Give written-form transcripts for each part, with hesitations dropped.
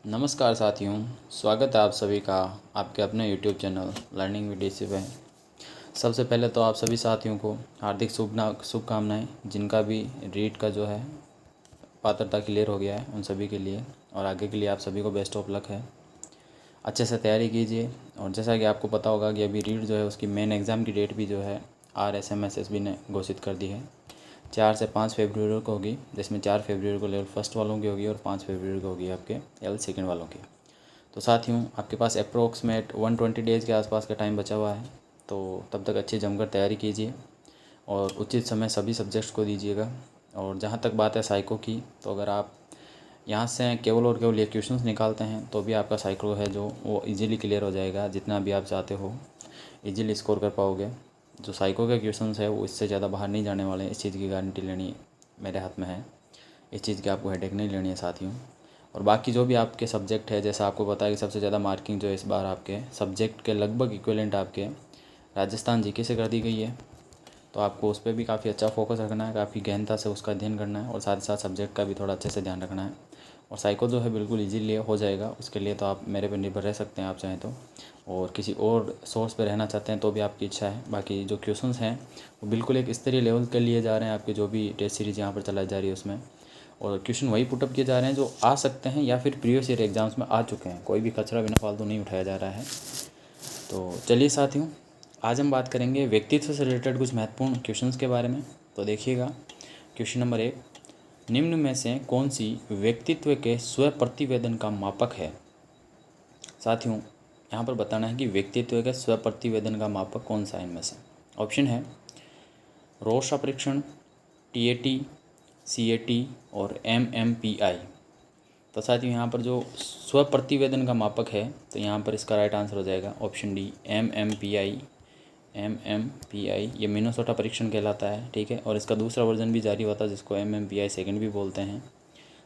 नमस्कार साथियों, स्वागत है आप सभी का आपके अपने YouTube channel learning with DC पे। सबसे पहले तो आप सभी साथियों को हार्दिक शुभकामनाएं जिनका भी रीट का जो है पात्रता क्लियर हो गया है उन सभी के लिए, और आगे के लिए आप सभी को बेस्ट ऑफ लक है। अच्छे से तैयारी कीजिए। और जैसा कि आपको पता होगा कि अभी रीट जो है उसकी मेन एग्ज़ाम की डेट भी जो है RSMSSB ने घोषित कर दी है। 4 से 5 फरवरी को होगी, जिसमें 4 फरवरी को लेवल फर्स्ट वालों की होगी और 5 फरवरी को होगी आपके लेवल सेकंड वालों की। तो साथियों, आपके पास अप्रोक्सीमेट 120 डेज़ के आसपास का टाइम बचा हुआ है, तो तब तक अच्छी जमकर तैयारी कीजिए और उचित समय सभी सब्जेक्ट्स को दीजिएगा। और जहाँ तक बात है साइको की, तो अगर आप यहाँ से केवल और केवल ये क्वेश्चंस निकालते हैं तो भी आपका साइको है जो वो इजीली क्लियर हो जाएगा। जितना भी आप चाहते हो इजीली स्कोर कर पाओगे। जो साइको के क्वेश्चंस है वो इससे ज़्यादा बाहर नहीं जाने वाले हैं, इस चीज़ की गारंटी लेनी मेरे हाथ में है। इस चीज़ की आपको हेडेक नहीं लेनी है साथियों। और बाकी जो भी आपके सब्जेक्ट है, जैसा आपको पता है कि सबसे ज़्यादा मार्किंग जो है इस बार आपके सब्जेक्ट के लगभग इक्विवेलेंट आपके राजस्थान जीके से कर दी गई है। तो आपको उस पर भी काफ़ी अच्छा फोकस रखना है, काफ़ी गहनता से उसका अध्ययन करना है और साथ ही साथ सब्जेक्ट का भी थोड़ा अच्छे से ध्यान रखना है। और साइको जो है बिल्कुल इजीली हो जाएगा, उसके लिए तो आप मेरे पर निर्भर रह सकते हैं आप चाहें तो, और किसी और सोर्स पे रहना चाहते हैं तो भी आपकी इच्छा है। बाकी जो क्वेश्चंस हैं वो बिल्कुल एक स्तरीय लेवल के लिए जा रहे हैं, आपके जो भी टेस्ट सीरीज़ यहाँ पर चलाई जा रही है उसमें। और क्वेश्चन वही पुटअप किए जा रहे हैं जो आ सकते हैं या फिर प्रीवियस ईयर एग्जाम्स में आ चुके हैं। कोई भी कचरा बिना फालतू नहीं उठाया जा रहा है। तो चलिए साथियों, आज हम बात करेंगे व्यक्तित्व से रिलेटेड कुछ महत्वपूर्ण क्वेश्चंस के बारे में। तो देखिएगा, क्वेश्चन नंबर 1, निम्न में से कौन सी व्यक्तित्व के स्व प्रतिवेदन का मापक है। साथियों, यहाँ पर बताना है कि व्यक्तित्व के स्व प्रतिवेदन का मापक कौन सा है इनमें से। ऑप्शन है रोशा परीक्षण, TAT, CAT और MMPI। तो साथियों, यहाँ पर जो स्व प्रतिवेदन का मापक है तो यहाँ पर इसका राइट आंसर हो जाएगा ऑप्शन डी, MMPI। ये मिनेसोटा परीक्षण कहलाता है, ठीक है। और इसका दूसरा वर्जन भी जारी हुआ था जिसको MMPI सेकंड भी बोलते हैं।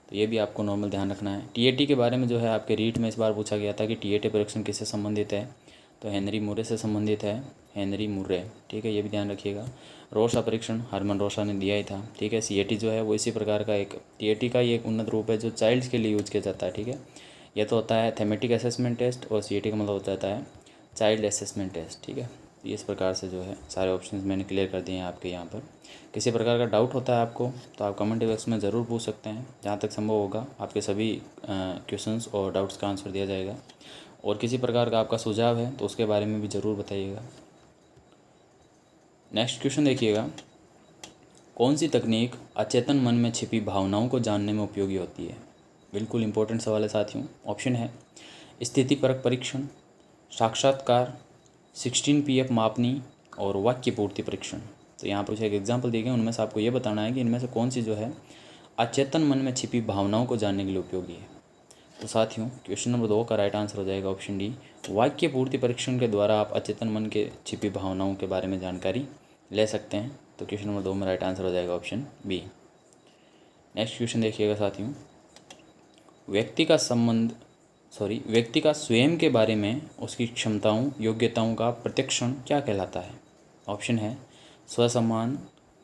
तो ये भी आपको नॉर्मल ध्यान रखना है। TAT के बारे में जो है आपके रीट में इस बार पूछा गया था कि TAT परीक्षण किससे संबंधित है, तो हेनरी मुर्रे से संबंधित है, हेनरी मुर्रे, ठीक है। ये भी ध्यान रखिएगा। रोशा परीक्षण हरमन रोशा ने दिया ही था, ठीक है। CAT जो है वो इसी प्रकार का एक TAT का ही एक उन्नत रूप है जो चाइल्ड्स के लिए यूज किया जाता है, ठीक है। यह तो होता है थेमेटिक असेसमेंट टेस्ट और CAT का मतलब हो जाता है चाइल्ड असेसमेंट टेस्ट, ठीक है। इस प्रकार से जो है सारे ऑप्शंस मैंने क्लियर कर दिए हैं आपके यहाँ पर। किसी प्रकार का डाउट होता है आपको तो आप कमेंट बॉक्स में ज़रूर पूछ सकते हैं। जहाँ तक संभव होगा आपके सभी क्वेश्चंस और डाउट्स का आंसर दिया जाएगा। और किसी प्रकार का आपका सुझाव है तो उसके बारे में भी ज़रूर बताइएगा। नेक्स्ट क्वेश्चन देखिएगा, कौन सी तकनीक अचेतन मन में छिपी भावनाओं को जानने में उपयोगी होती है। बिल्कुल इंपॉर्टेंट सवाल है साथियों। ऑप्शन है स्थितिपरक परीक्षण, साक्षात्कार, 16 PF मापनी और वाक्य पूर्ति परीक्षण। तो यहाँ पर एक एग्जाम्पल दिए गए, उनमें से आपको ये बताना है कि इनमें से कौन सी जो है अचेतन मन में छिपी भावनाओं को जानने के लिए उपयोगी है। तो साथियों, क्वेश्चन नंबर 2 का राइट आंसर हो जाएगा ऑप्शन डी, वाक्य पूर्ति परीक्षण के द्वारा आप अचेतन मन के छिपी भावनाओं के बारे में जानकारी ले सकते हैं। तो क्वेश्चन नंबर 2 में राइट आंसर हो जाएगा ऑप्शन बी। नेक्स्ट क्वेश्चन देखिएगा साथियों, व्यक्ति का स्वयं के बारे में उसकी क्षमताओं योग्यताओं का प्रत्यक्षण क्या कहलाता है। ऑप्शन है स्वसम्मान,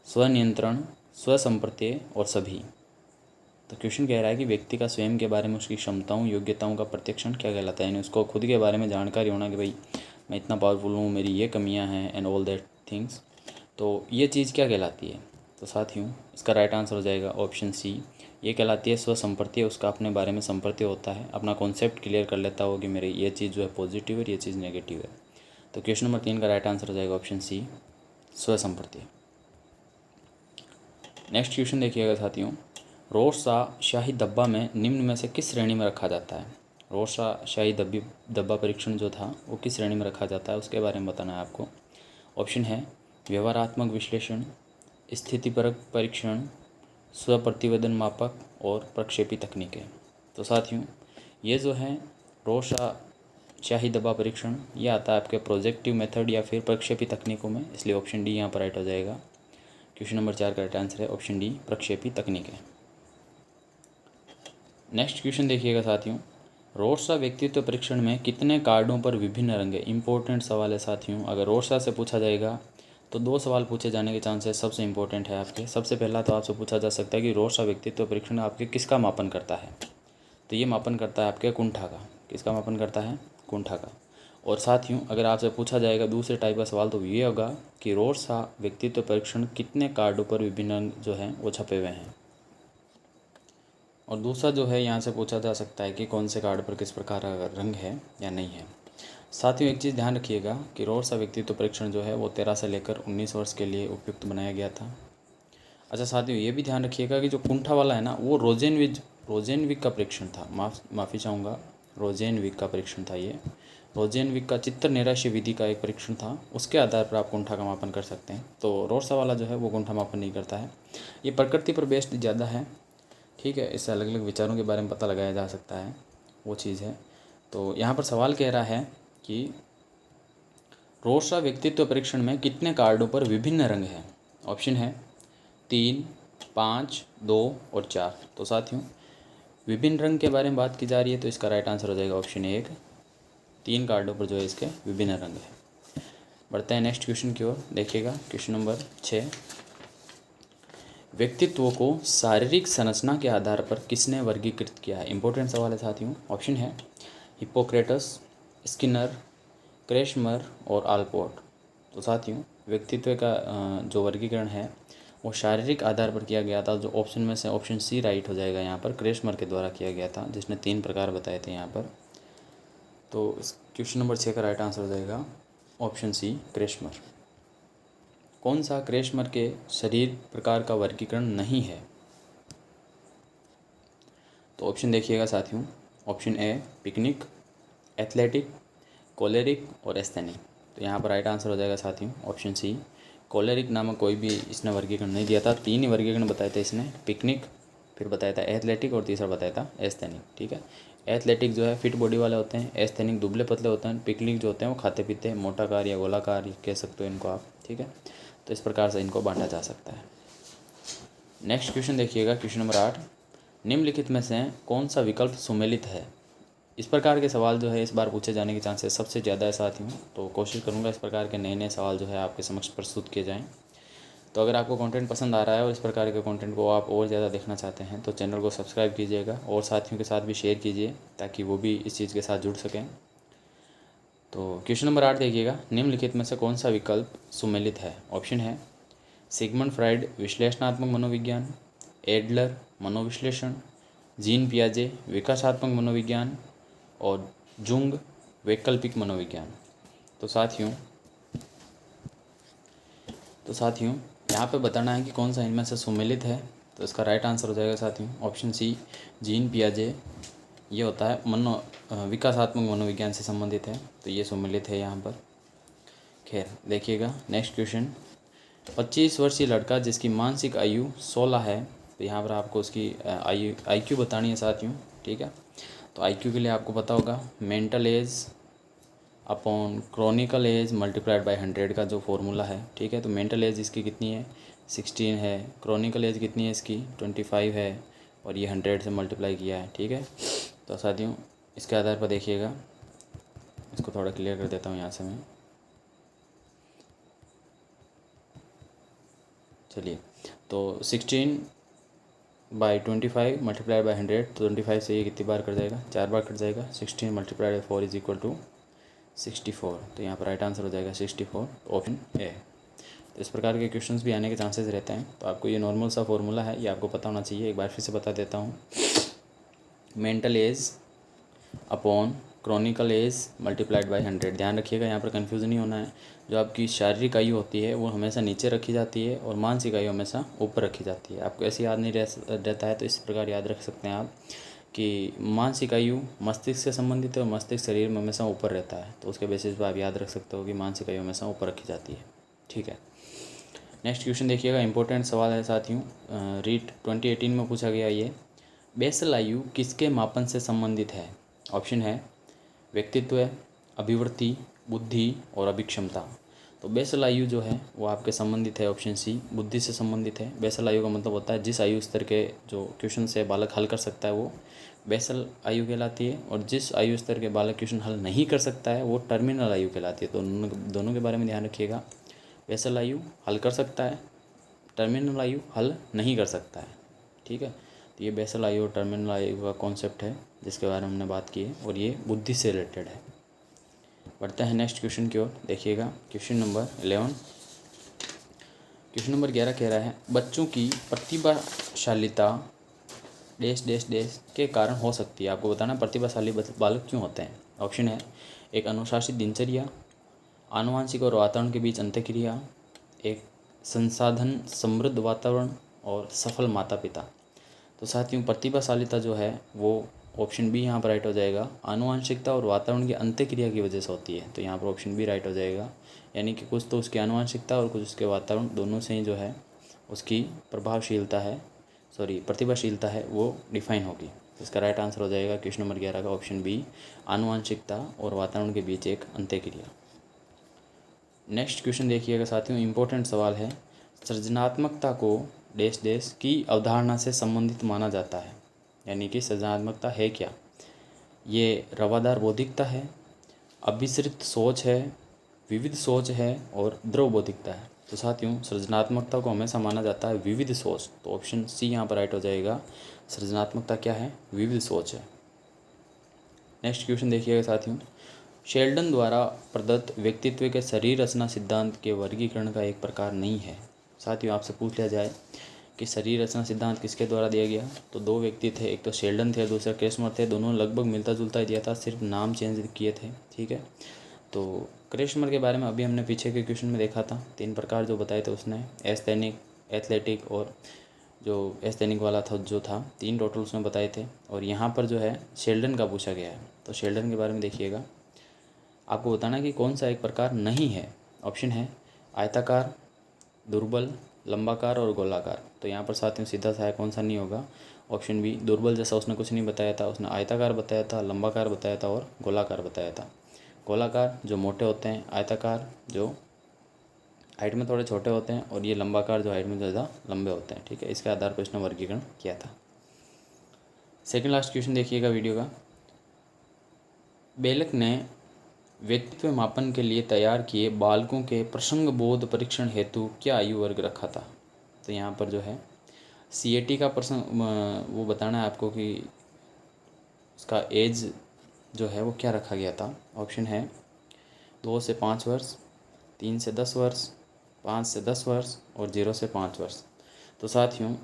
स्वनियंत्रण, स्वसंप्रत्यय और सभी। तो क्वेश्चन कह रहा है कि व्यक्ति का स्वयं के बारे में उसकी क्षमताओं योग्यताओं का प्रत्यक्षण क्या कहलाता है, यानी उसको खुद के बारे में जानकारी होना कि भाई मैं इतना पावरफुल हूँ, मेरी ये कमियाँ हैं एंड ऑल दैट थिंग्स। तो ये चीज़ क्या कहलाती है। तो साथियों, इसका राइट आंसर हो जाएगा ऑप्शन सी, ये कहलाती है स्वसंप्रत्यय। उसका अपने बारे में संप्रत्यय होता है, अपना कॉन्सेप्ट क्लियर कर लेता हो कि मेरी ये चीज़ जो है पॉजिटिव है, ये चीज़ नेगेटिव है। तो क्वेश्चन नंबर 3 का राइट आंसर हो जाएगा ऑप्शन सी, स्वसंप्रत्यय। नेक्स्ट क्वेश्चन देखिएगा साथियों, रोरसा शाही डब्बा में निम्न में से किस श्रेणी में रखा जाता है। रोरसा शाही डब्बा परीक्षण जो था वो किस श्रेणी में रखा जाता है उसके बारे में बताना है आपको। ऑप्शन है व्यवहारात्मक विश्लेषण, स्थितिपरक परीक्षण, स्व प्रतिवेदन मापक और प्रक्षेपी तकनीकें। तो साथियों, ये जो है रोरसा शाही डब्बा परीक्षण, ये आता है आपके प्रोजेक्टिव मेथड या फिर प्रक्षेपी तकनीकों में, इसलिए ऑप्शन डी यहाँ पर राइट हो जाएगा। क्वेश्चन नंबर 4 का राइट आंसर है ऑप्शन डी, प्रक्षेपी तकनीकें। नेक्स्ट क्वेश्चन देखिएगा साथियों, रोरसा व्यक्तित्व परीक्षण में कितने कार्डों पर विभिन्न रंग है। इंपॉर्टेंट सवाल है साथियों। अगर रोरसा से पूछा जाएगा तो 2 सवाल पूछे जाने के चांसेस सबसे इंपॉर्टेंट है आपके। सबसे पहला तो आपसे पूछा जा सकता है कि रोरसा व्यक्तित्व परीक्षण आपके किसका मापन करता है। तो ये मापन करता है आपके कुंठा का। किसका मापन करता है? कुंठा का। और साथियों अगर आपसे पूछा जाएगा दूसरे टाइप का सवाल तो ये होगा कि रोर्सा व्यक्तित्व परीक्षण कितने कार्डों पर विभिन्न रंग जो हैं वो छपे हुए हैं। और दूसरा जो है यहाँ से पूछा जा सकता है कि कौन से कार्ड पर किस प्रकार का रंग है या नहीं है। साथियों एक चीज़ ध्यान रखिएगा कि रोर्सा व्यक्तित्व परीक्षण जो है वो 13 से लेकर 19 वर्ष के लिए उपयुक्त बनाया गया था। अच्छा साथियों ये भी ध्यान रखिएगा कि जो कुंठा वाला है ना वो रोजेनविक का परीक्षण था। माफ़ी चाहूँगा, रोजेनविक का परीक्षण था ये। रोजेनविक का चित्त नैराश्य विधि का एक परीक्षण था, उसके आधार पर आप कुंठा का मापन कर सकते हैं। तो रोर्सा वाला जो है वो कुंठा मापन नहीं करता है। ये प्रकृति पर बेस्ड ज़्यादा है, ठीक है। इससे अलग अलग विचारों के बारे में पता लगाया जा सकता है, वो चीज़ है। तो यहाँ पर सवाल कह रहा है कि रोर्सा व्यक्तित्व परीक्षण में कितने कार्डों पर विभिन्न रंग हैं। ऑप्शन है 3, 5, 2 और 4। तो साथियों विभिन्न रंग के बारे में बात की जा रही है तो इसका राइट आंसर हो जाएगा ऑप्शन 1, 3 कार्डों पर जो है इसके विभिन्न रंग है। बढ़ते हैं नेक्स्ट क्वेश्चन की ओर। देखिएगा क्वेश्चन नंबर 6। व्यक्तित्व को शारीरिक संरचना के आधार पर किसने वर्गीकृत किया है? इंपॉर्टेंट सवाल है साथियों। ऑप्शन है हिप्पोक्रेटस, स्किनर, क्रेशमर और आलपोर्ट। तो साथियों व्यक्तित्व का जो वर्गीकरण है वो शारीरिक आधार पर किया गया था। जो ऑप्शन में से ऑप्शन सी राइट हो जाएगा यहाँ पर, क्रेशमर के द्वारा किया गया था, जिसने 3 प्रकार बताए थे यहाँ पर। तो क्वेश्चन नंबर 6 का राइट आंसर हो जाएगा ऑप्शन सी, क्रेशमर। कौन सा क्रेशमर के शरीर प्रकार का वर्गीकरण नहीं है? तो ऑप्शन देखिएगा साथियों। Option A picnic, athletic, choleric और एस्थेनिक। तो यहाँ पर राइट आंसर हो जाएगा साथियों ऑप्शन सी, कोलेरिक नामक कोई भी इसने वर्गीकरण नहीं दिया था। 3 ही वर्गीकरण बताए थे इसने, पिकनिक, फिर बताया था एथलेटिक और तीसरा बताया था एस्थेनिक, ठीक है। एथलेटिक जो है फिट बॉडी वाले होते हैं, एस्थेनिक दुबले पतले होते हैं, पिकनिक जो होते हैं वो खाते पीते हैं, मोटाकार या गोलाकार कह सकते हो इनको आप, ठीक है। तो इस प्रकार से इनको बांटा जा सकता है। नेक्स्ट क्वेश्चन देखिएगा क्वेश्चन नंबर 8। निम्नलिखित में से कौन सा विकल्प सुमेलित है? इस प्रकार के सवाल जो है इस बार पूछे जाने के चांसेस सबसे ज़्यादा है साथियों। तो कोशिश करूँगा इस प्रकार के नए नए सवाल जो है आपके समक्ष प्रस्तुत किए जाएँ। तो अगर आपको कंटेंट पसंद आ रहा है और इस प्रकार के कंटेंट को आप और ज़्यादा देखना चाहते हैं तो चैनल को सब्सक्राइब कीजिएगा और साथियों के साथ भी शेयर कीजिए ताकि वो भी इस चीज़ के साथ जुड़ सकें। तो क्वेश्चन नंबर 8 देखिएगा। निम्नलिखित में से कौन सा विकल्प सुमेलित है? ऑप्शन है सिगमंड फ्राइड विश्लेषणात्मक मनोविज्ञान, एडलर मनोविश्लेषण, जीन पियाजे विकासात्मक मनोविज्ञान और जुंग वैकल्पिक मनोविज्ञान। तो साथियों यहाँ पे बताना है कि कौन सा इनमें से सुमेलित है। तो इसका राइट आंसर हो जाएगा साथियों ऑप्शन सी, जीन पियाजे। ये होता है विकासात्मक मनोविज्ञान से संबंधित है, तो ये सुमेलित है यहाँ पर। खैर देखिएगा नेक्स्ट क्वेश्चन। 25 वर्षीय लड़का जिसकी मानसिक आयु 16 है, तो यहाँ पर आपको उसकी IQ बतानी है साथियों, ठीक है। तो IQ के लिए आपको पता होगा mental age upon chronological age multiplied by 100 का जो फॉर्मूला है, ठीक है। तो मेंटल एज इसकी कितनी है? 16 है। क्रोनिकल एज कितनी है इसकी? 25 है। और ये 100 से मल्टीप्लाई किया है, ठीक है। तो साथियों इसके आधार पर देखिएगा, इसको थोड़ा क्लियर कर देता हूँ यहाँ से मैं। चलिए तो 16 बाई 25 मल्टीप्लाइड बाई 100, तो 25 से ये कितनी बार कट जाएगा? 4 बार कट जाएगा। 16 multiplied by 4 is equal to 64। तो यहाँ पर राइट आंसर हो जाएगा 64, ऑप्शन ए। तो इस प्रकार के क्वेश्चंस भी आने के चांसेस रहते हैं। तो आपको ये नॉर्मल सा फॉर्मूला है, ये आपको पता होना चाहिए। एक बार फिर से बता देता हूँ, mental age upon chronological age multiplied by 100। ध्यान रखिएगा यहाँ पर कन्फ्यूज़न नहीं होना है। जो आपकी शारीरिक आयु होती है वो हमेशा नीचे रखी जाती है और मानसिक आयु हमेशा ऊपर रखी जाती है। आपको ऐसे याद नहीं रहता है तो इस प्रकार याद रख सकते हैं आप कि मानसिक आयु मस्तिष्क से संबंधित है और मस्तिष्क शरीर में हमेशा ऊपर रहता है। तो उसके बेसिस पर आप याद रख सकते हो कि मानसिक आयु हमेशा ऊपर रखी जाती है, ठीक है। नेक्स्ट क्वेश्चन देखिएगा, इंपॉर्टेंट सवाल है साथियों। रीट 2018 में पूछा गया ये। बेसल आयु किसके मापन से संबंधित है? ऑप्शन है व्यक्तित्व, अभिवृत्ति, बुद्धि और अभिक्षमता। तो बेसल आयु जो है वो आपके संबंधित है ऑप्शन सी, बुद्धि से संबंधित है। बेसल आयु का मतलब होता है जिस आयु स्तर के जो क्वेश्चन से बालक हल कर सकता है वो बेसल आयु कहलाती है, और जिस आयु स्तर के बालक क्वेश्चन हल नहीं कर सकता है वो टर्मिनल आयु कहलाती है। तो दोनों के बारे में ध्यान रखिएगा। बेसल आयु हल कर सकता है, टर्मिनल आयु हल नहीं कर सकता है, ठीक है। तो ये बेसल आयु और टर्मिनल आयु का कॉन्सेप्ट है जिसके बारे में हमने बात की है और ये बुद्धि से रिलेटेड है। बढ़ते हैं नेक्स्ट क्वेश्चन की ओर। देखिएगा क्वेश्चन नंबर 11। क्वेश्चन नंबर 11 कह रहा है बच्चों की प्रतिभाशालीता डैश डैश डैश के कारण हो सकती है। आपको बताना प्रतिभाशाली बालक क्यों होते हैं। ऑप्शन है एक अनुशासित दिनचर्या, आनुवंशिक और वातावरण के बीच अंतःक्रिया, एक संसाधन समृद्ध वातावरण और सफल माता पिता। तो साथियों प्रतिभाशालीता जो है वो ऑप्शन बी यहाँ पर राइट हो जाएगा। आनुवंशिकता और वातावरण की अंतःक्रिया की वजह से होती है, तो यहाँ पर ऑप्शन बी राइट हो जाएगा। यानी कि कुछ तो उसकी आनुवंशिकता और कुछ उसके वातावरण दोनों से ही जो है उसकी प्रभावशीलता है प्रतिभाशीलता है वो डिफाइन होगी। तो इसका राइट आंसर हो जाएगा क्वेश्चन नंबर 11 का ऑप्शन बी, आनुवंशिकता और वातावरण के बीच एक अंतःक्रिया। नेक्स्ट क्वेश्चन देखिएगा साथियों, इम्पोर्टेंट सवाल है। सृजनात्मकता को डैश डैश की अवधारणा से संबंधित माना जाता है। यानी कि सृजनात्मकता है क्या। ये रवादार बौद्धिकता है, अभिसरित सोच है, विविध सोच है और द्रव बौद्धिकता है। तो साथियों सृजनात्मकता को हमेशा माना जाता है विविध सोच, तो ऑप्शन सी यहाँ पर राइट हो जाएगा। सृजनात्मकता क्या है, विविध सोच है। नेक्स्ट क्वेश्चन देखिएगा साथियों, शेल्डन द्वारा प्रदत्त व्यक्तित्व के शरीर रचना सिद्धांत के वर्गीकरण का एक प्रकार नहीं है। साथियों आपसे पूछ लिया जाए कि शरीर रचना सिद्धांत किसके द्वारा दिया गया, तो दो व्यक्ति थे, एक तो शेल्डन थे और दूसरा क्रेस्मर थे। दोनों लगभग मिलता जुलता ही दिया था, सिर्फ नाम चेंज किए थे। ठीक है, तो क्रेस्मर के बारे में अभी हमने पीछे के क्वेश्चन में देखा था। 3 प्रकार जो बताए थे उसने, एस्थेनिक, एथलेटिक और जो एस्थेनिक वाला था जो था, 3 टोटल उसने बताए थे। और यहाँ पर जो है शेल्डन का पूछा गया है, तो शेल्डन के बारे में देखिएगा। आपको बताना कि कौन सा एक प्रकार नहीं है। ऑप्शन है आयताकार, दुर्बल, लंबाकार और गोलाकार। तो यहाँ पर साथियों सीधा सा है, कौन सा नहीं होगा, ऑप्शन बी। दुर्बल जैसा उसने कुछ नहीं बताया था, उसने आयताकार बताया था, लंबाकार बताया था और गोलाकार बताया था। गोलाकार जो मोटे होते हैं, आयताकार जो हाइट में थोड़े छोटे होते हैं और ये लंबाकार जो हाइट में ज़्यादा लंबे होते हैं। ठीक है, इसके आधार पर इसने वर्गीकरण किया था। सेकंड लास्ट क्वेश्चन देखिएगा वीडियो का। बेलक ने व्यक्तित्व मापन के लिए तैयार किए बालकों के प्रसंग बोध परीक्षण हेतु क्या आयु वर्ग रखा था। तो यहाँ पर जो है CAT का प्रसंग वो बताना है आपको कि उसका एज जो है वो क्या रखा गया था। ऑप्शन है 2 से 5 वर्ष, 3 से 10 वर्ष, 5 से 10 वर्ष और 0 से 5 वर्ष। तो साथियों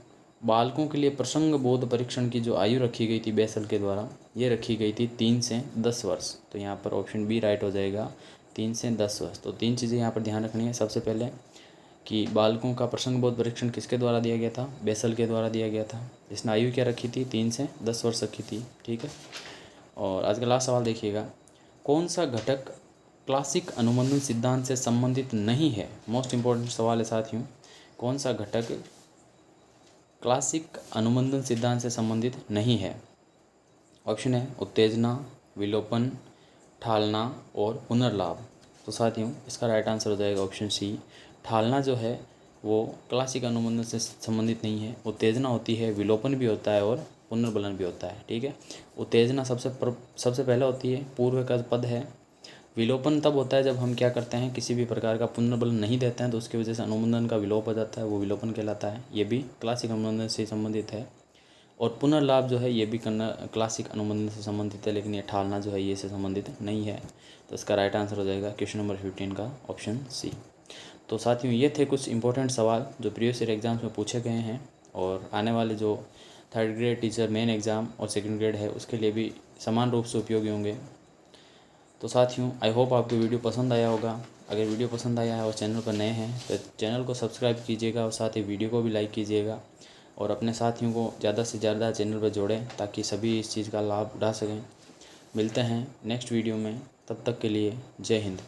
बालकों के लिए प्रसंग बोध परीक्षण की जो आयु रखी गई थी बेसल के द्वारा, ये रखी गई थी 3 से 10 वर्ष। तो यहाँ पर ऑप्शन बी राइट हो जाएगा, 3 से 10 वर्ष। तो 3 चीज़ें यहाँ पर ध्यान रखनी है। सबसे पहले कि बालकों का प्रसंग बोध परीक्षण किसके द्वारा दिया गया था, बेसल के द्वारा दिया गया था। इसने आयु क्या रखी थी, 3 से 10 वर्ष रखी थी। ठीक है, और आज का लास्ट सवाल देखिएगा, कौन सा घटक क्लासिक अनुबंधन सिद्धांत से संबंधित नहीं है। मोस्ट इम्पोर्टेंट सवाल है साथियों, कौन सा घटक क्लासिक अनुबंधन सिद्धांत से संबंधित नहीं है। ऑप्शन है उत्तेजना, विलोपन, ठालना और पुनर्लाभ। तो साथियों इसका राइट आंसर हो जाएगा ऑप्शन सी। ठालना जो है वो क्लासिक अनुबंधन से संबंधित नहीं है। उत्तेजना होती है, विलोपन भी होता है और पुनर्बलन भी होता है। ठीक है, उत्तेजना सबसे पहले होती है, पूर्व का पद है। विलोपन तब होता है जब हम क्या करते हैं, किसी भी प्रकार का पुनर्बलन नहीं देते हैं तो उसकी वजह से अनुबंधन का विलोप हो जाता है, वो विलोपन कहलाता है। ये भी क्लासिक अनुबंधन से संबंधित है। और पुनर्लाभ जो है ये भी क्लासिक अनुबंधन से संबंधित है, लेकिन ये ठालना जो है ये से संबंधित नहीं है। तो इसका राइट आंसर हो जाएगा क्वेश्चन नंबर 15 का ऑप्शन सी। तो साथियों ये थे कुछ इंपॉर्टेंट सवाल जो प्रीवियस ईयर एग्जाम्स में पूछे गए हैं और आने वाले जो 3rd grade teacher main exam और 2nd ग्रेड है उसके लिए भी समान रूप से उपयोगी होंगे। तो साथियों आई होप आपको वीडियो पसंद आया होगा। अगर वीडियो पसंद आया है और चैनल पर नए हैं तो चैनल को सब्सक्राइब कीजिएगा और साथ ही वीडियो को भी लाइक कीजिएगा और अपने साथियों को ज़्यादा से ज़्यादा चैनल पर जोड़ें ताकि सभी इस चीज़ का लाभ उठा सकें। मिलते हैं नेक्स्ट वीडियो में, तब तक के लिए जय हिंद।